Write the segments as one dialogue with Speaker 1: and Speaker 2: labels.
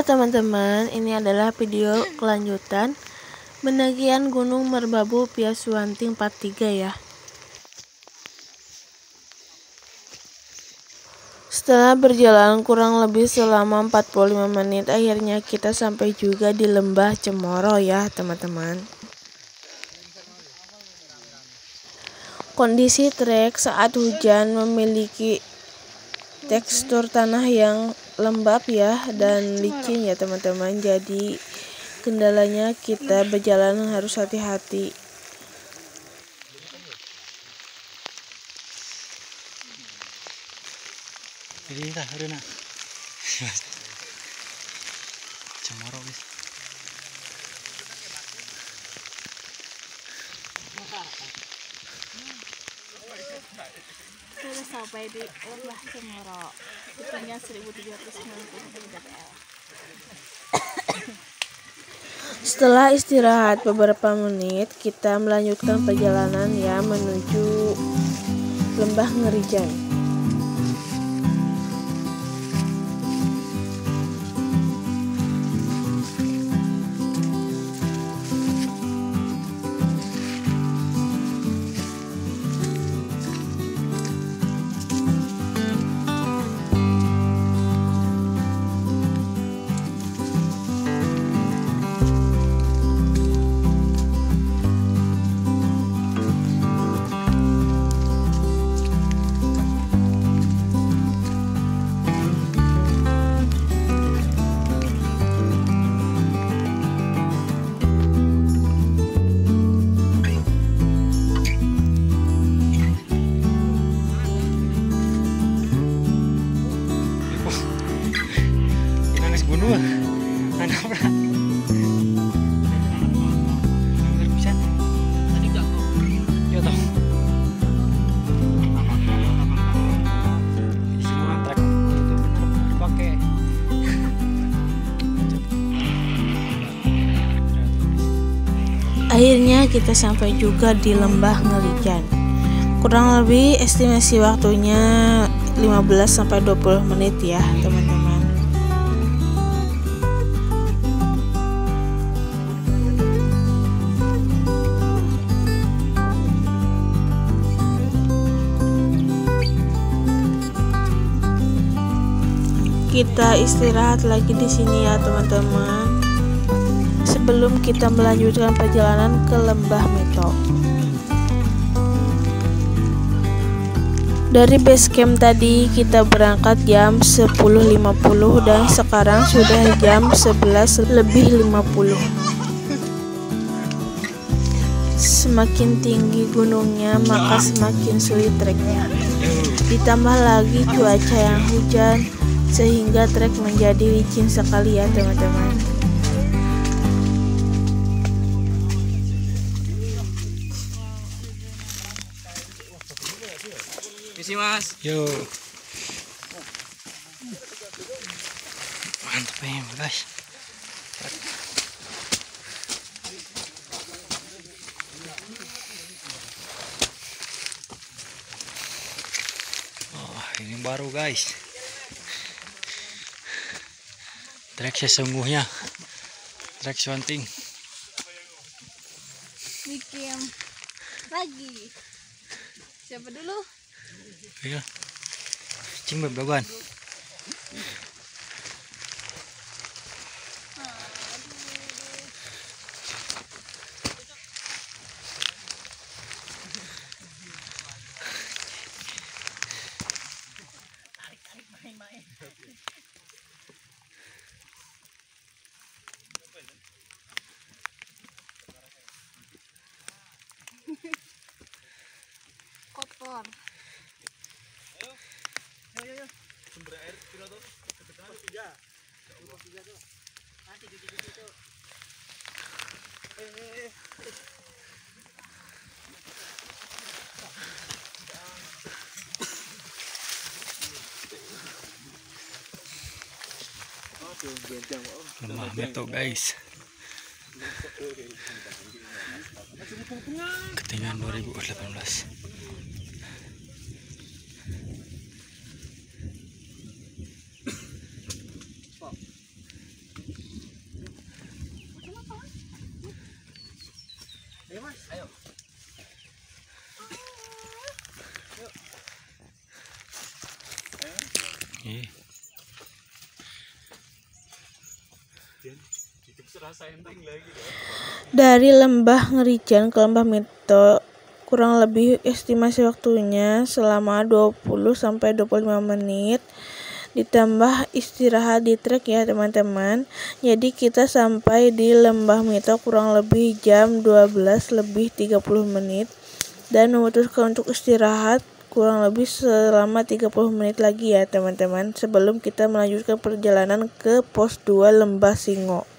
Speaker 1: teman-teman, ini adalah video kelanjutan pendakian Gunung Merbabu Piasuwanting part 3 ya. Setelah berjalan kurang lebih selama 45 menit, akhirnya kita sampai juga di Lembah Cemoro ya teman-teman. Kondisi trek saat hujan memiliki tekstur tanah yang lembab ya dan licin ya teman-teman. Jadi kendalanya kita berjalan harus hati-hati.
Speaker 2: Jadi tah hareuna. Cemoro guys.
Speaker 3: Sudah sampai di Lembah Cemoro, ketinggian 1790 mdpl.
Speaker 1: Setelah istirahat beberapa menit, kita melanjutkan perjalanan ya menuju Lembah Ngerijan.
Speaker 2: Anak pula. Bisa. Tadi enggak kok. Ya toh. Semua trek itu benar-benar pakai.
Speaker 1: Akhirnya kita sampai juga di Lembah Ngerijan. Kurang lebih estimasi waktunya 15-20 menit ya teman-teman. Kita istirahat lagi di sini ya teman-teman, sebelum kita melanjutkan perjalanan ke Lembah Meto. Dari base camp tadi kita berangkat jam 10.50 dan sekarang sudah jam 11.50. Semakin tinggi gunungnya maka semakin sulit treknya. Ditambah lagi cuaca yang hujan sehingga trek menjadi licin sekali ya teman-teman.
Speaker 2: Misi mas. Yo. Mantap ya guys. Oh ini baru guys. Trek sesungguhnya, trek Swanting.
Speaker 3: Bikin lagi. Siapa dulu?
Speaker 2: Iya. Cing beblaguan.
Speaker 3: Kotor.
Speaker 4: Ayo. Sumber air kira tuh? Tiga tuh. Nanti di situ.
Speaker 2: Lembah Meto guys. Ketinggian 2018.
Speaker 1: Dari Lembah Ngerijan ke Lembah Mito kurang lebih estimasi waktunya selama 20-25 menit, ditambah istirahat di trek ya teman-teman. Jadi kita sampai di Lembah Mito kurang lebih jam 12:30 menit dan memutuskan untuk istirahat kurang lebih selama 30 menit lagi ya teman-teman, sebelum kita melanjutkan perjalanan ke pos 2 Lembah Singo.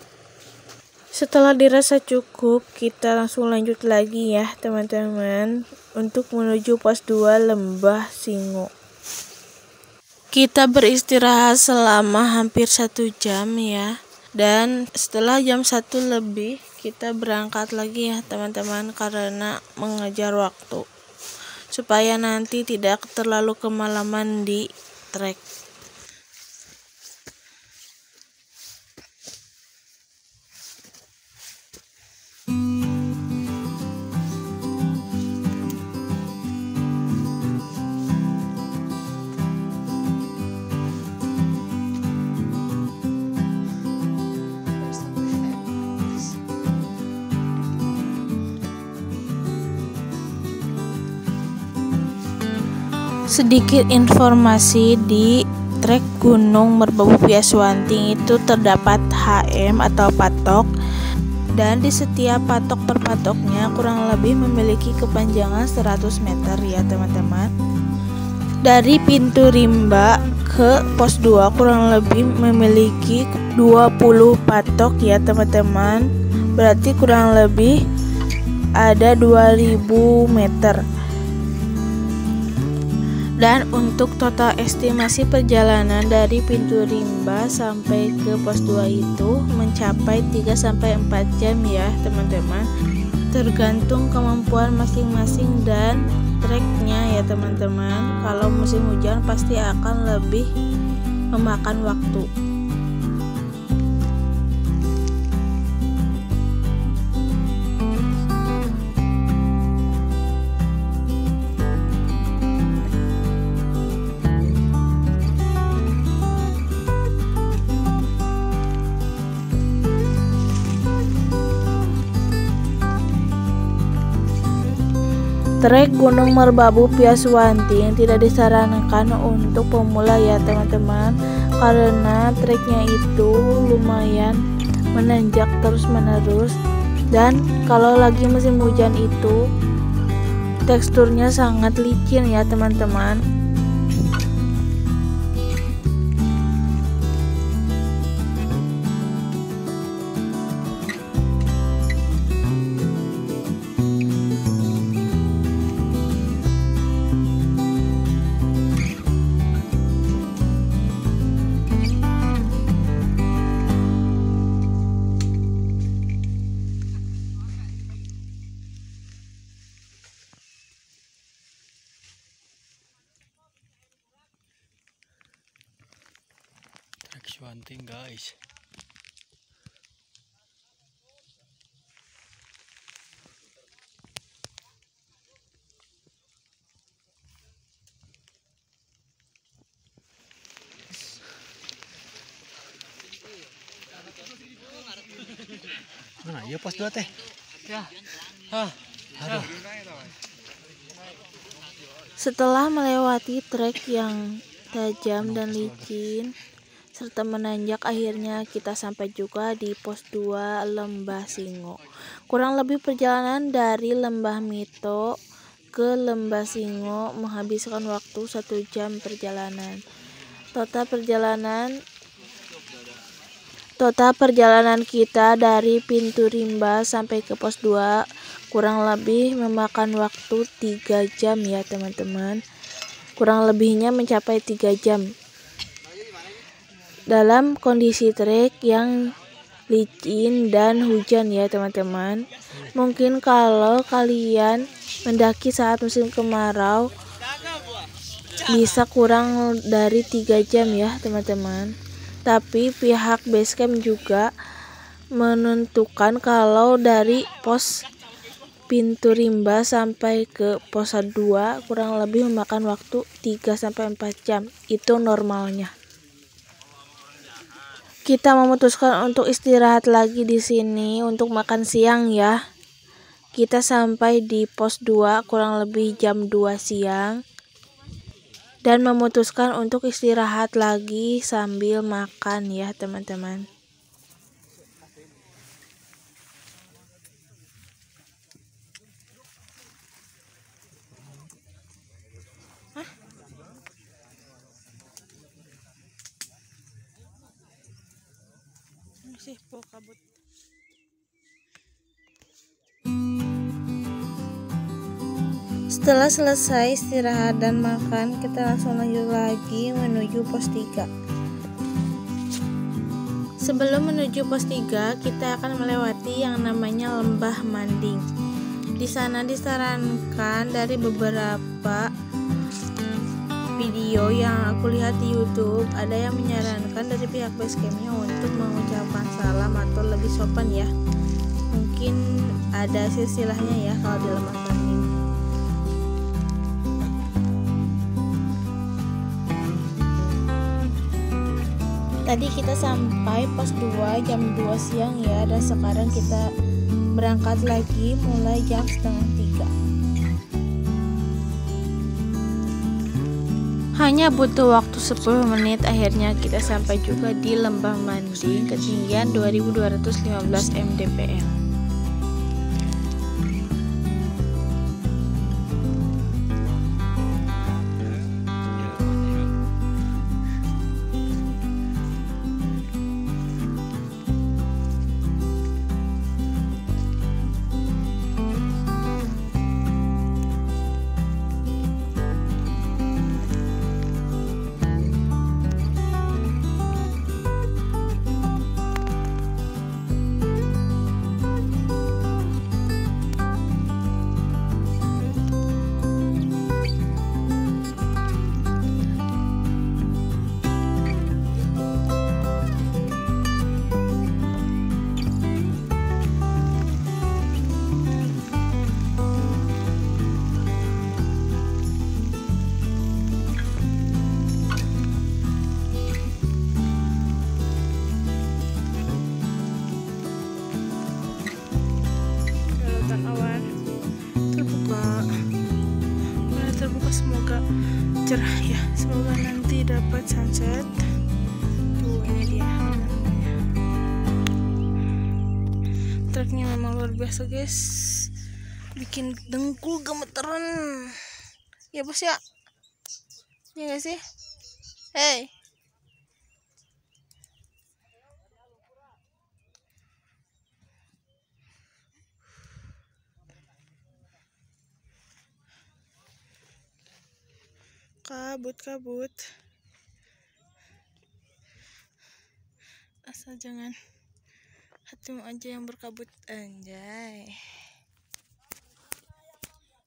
Speaker 1: Setelah dirasa cukup, kita langsung lanjut lagi ya teman-teman untuk menuju pos 2 Lembah Singo. Kita beristirahat selama hampir 1 jam ya. Dan setelah jam 1 lebih kita berangkat lagi ya teman-teman, karena mengejar waktu supaya nanti tidak terlalu kemalaman di trek. Sedikit informasi, di trek Gunung Merbabu Piaswanting itu terdapat HM atau patok, dan di setiap patok per patoknya kurang lebih memiliki kepanjangan 100 meter ya teman-teman. Dari pintu rimba ke pos 2 kurang lebih memiliki 20 patok ya teman-teman, berarti kurang lebih ada 2000 meter. Dan untuk total estimasi perjalanan dari pintu rimba sampai ke pos 2 itu mencapai 3-4 jam ya teman-teman, tergantung kemampuan masing-masing dan treknya ya teman-teman. Kalau musim hujan pasti akan lebih memakan waktu. Trek Gunung Merbabu Piaswanting tidak disarankan untuk pemula ya teman-teman, karena treknya itu lumayan menanjak terus-menerus, dan kalau lagi musim hujan itu teksturnya sangat licin ya teman-teman.
Speaker 2: Piaswanting guys. Mana ya pos 2 teh? Ya. Aduh.
Speaker 1: Setelah melewati trek yang tajam dan licin serta menanjak, akhirnya kita sampai juga di pos 2 Lembah Singo. Kurang lebih perjalanan dari Lembah Mito ke Lembah Singo menghabiskan waktu 1 jam perjalanan. Total perjalanan kita dari pintu rimba sampai ke pos 2 kurang lebih memakan waktu 3 jam ya teman-teman. Kurang lebihnya mencapai 3 jam. Dalam kondisi trek yang licin dan hujan ya teman-teman. Mungkin kalau kalian mendaki saat musim kemarau bisa kurang dari 3 jam ya teman-teman. Tapi pihak basecamp juga menentukan kalau dari pos pintu rimba sampai ke pos 2 kurang lebih memakan waktu 3-4 jam. Itu normalnya. Kita memutuskan untuk istirahat lagi di sini untuk makan siang ya. Kita sampai di pos 2 kurang lebih jam 2 siang. Dan memutuskan untuk istirahat lagi sambil makan ya teman-teman. Masih bau kabut. Setelah selesai istirahat dan makan, kita langsung lanjut lagi menuju pos 3. Sebelum menuju pos 3, kita akan melewati yang namanya Lembah Manding. Di sana disarankan dari beberapa video yang aku lihat di YouTube, ada yang menyarankan dari pihak basecampnya untuk mengucapkan salam atau lebih sopan ya. Mungkin ada silsilahnya ya kalau di Lembah Manding. Tadi kita sampai pos 2 jam 2 siang ya, dan sekarang kita berangkat lagi mulai jam setengah 3. Hanya butuh waktu 10 menit, akhirnya kita sampai juga di Lembah Manding, ketinggian 2215 mdpl. Awan terbuka, semoga cerah ya, semoga nanti dapat sunset. Tuh ini dia namanya. Treknya memang luar biasa guys, bikin dengkul gemeteran ya bos ya, iya gak sih? Hey, kabut, asal jangan hatimu aja yang berkabut, anjay.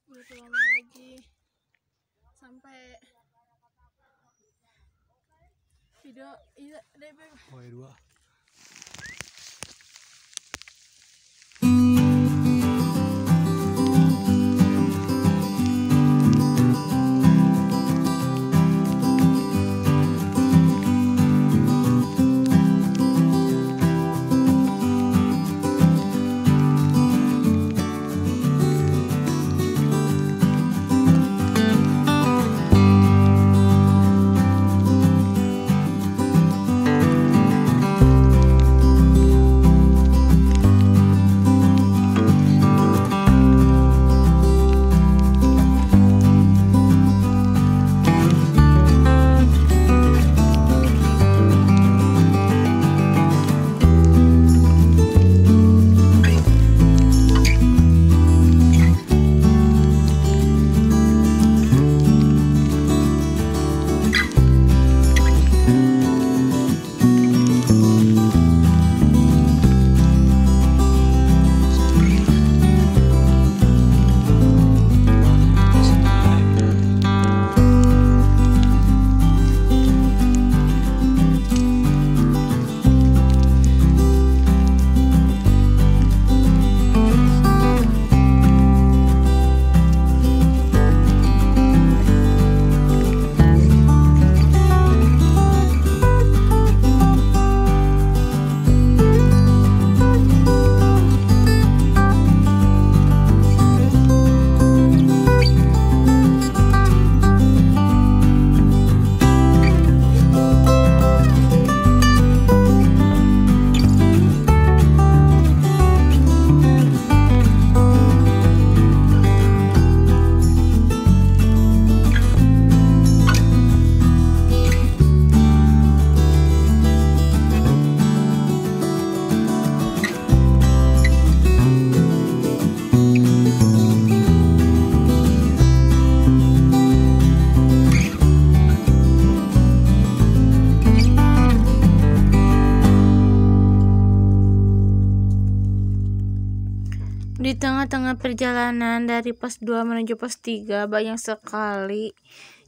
Speaker 1: Berapa lama lagi sampai video iya deh beb.
Speaker 4: Oh, 2.
Speaker 1: tengah perjalanan dari pos 2 menuju pos 3 banyak sekali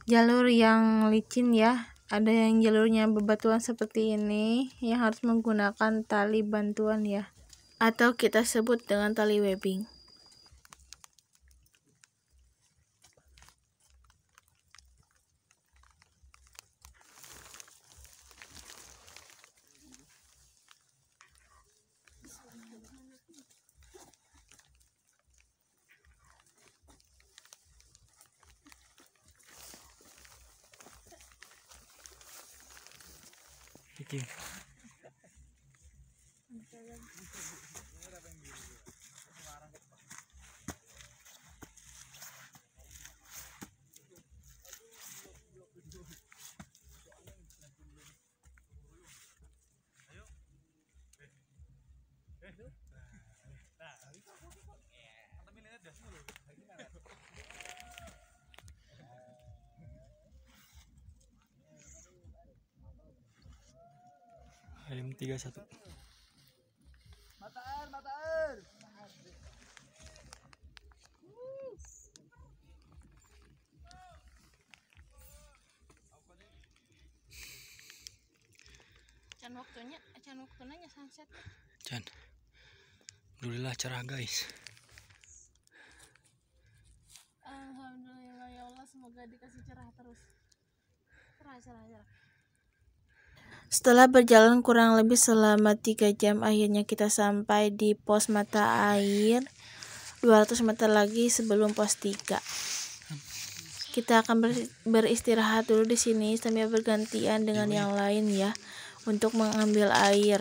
Speaker 1: jalur yang licin ya. Ada yang jalurnya bebatuan seperti ini yang harus menggunakan tali bantuan ya, atau kita sebut dengan tali webbing.
Speaker 2: Iki. Ayam 31.
Speaker 4: Mata air.
Speaker 3: Can waktunya sunset.
Speaker 2: Can. Alhamdulillah cerah guys.
Speaker 3: Alhamdulillah ya Allah, semoga dikasih cerah terus. Cerah.
Speaker 1: Setelah berjalan kurang lebih selama 3 jam, akhirnya kita sampai di pos mata air 200 meter lagi sebelum pos 3. Kita akan beristirahat dulu di sini sambil bergantian dengan yang lain ya untuk mengambil air.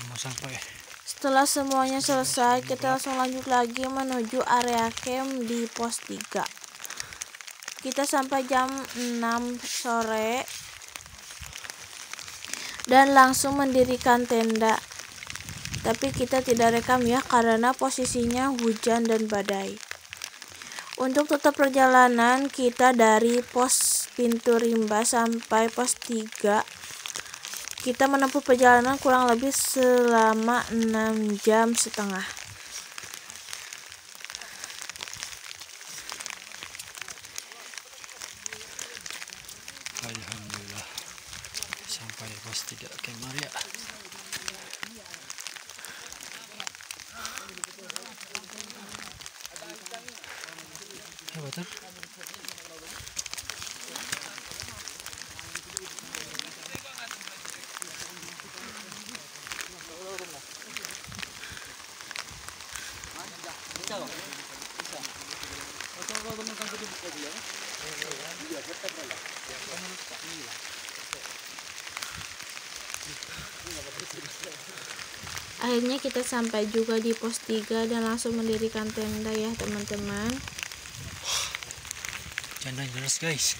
Speaker 2: Mau sampai.
Speaker 1: Setelah semuanya selesai, kita langsung lanjut lagi menuju area camp di pos 3. Kita sampai jam 6 sore dan langsung mendirikan tenda. Tapi kita tidak rekam ya karena posisinya hujan dan badai. Untuk tetap perjalanan kita dari pos pintu rimba sampai pos 3, kita menempuh perjalanan kurang lebih selama 6,5 jam.
Speaker 2: Alhamdulillah sampai pos 3 Camp Maria. Ya betul.
Speaker 1: Akhirnya kita sampai juga di pos 3 dan langsung mendirikan tenda ya teman-teman.
Speaker 2: Jangan jelas guys.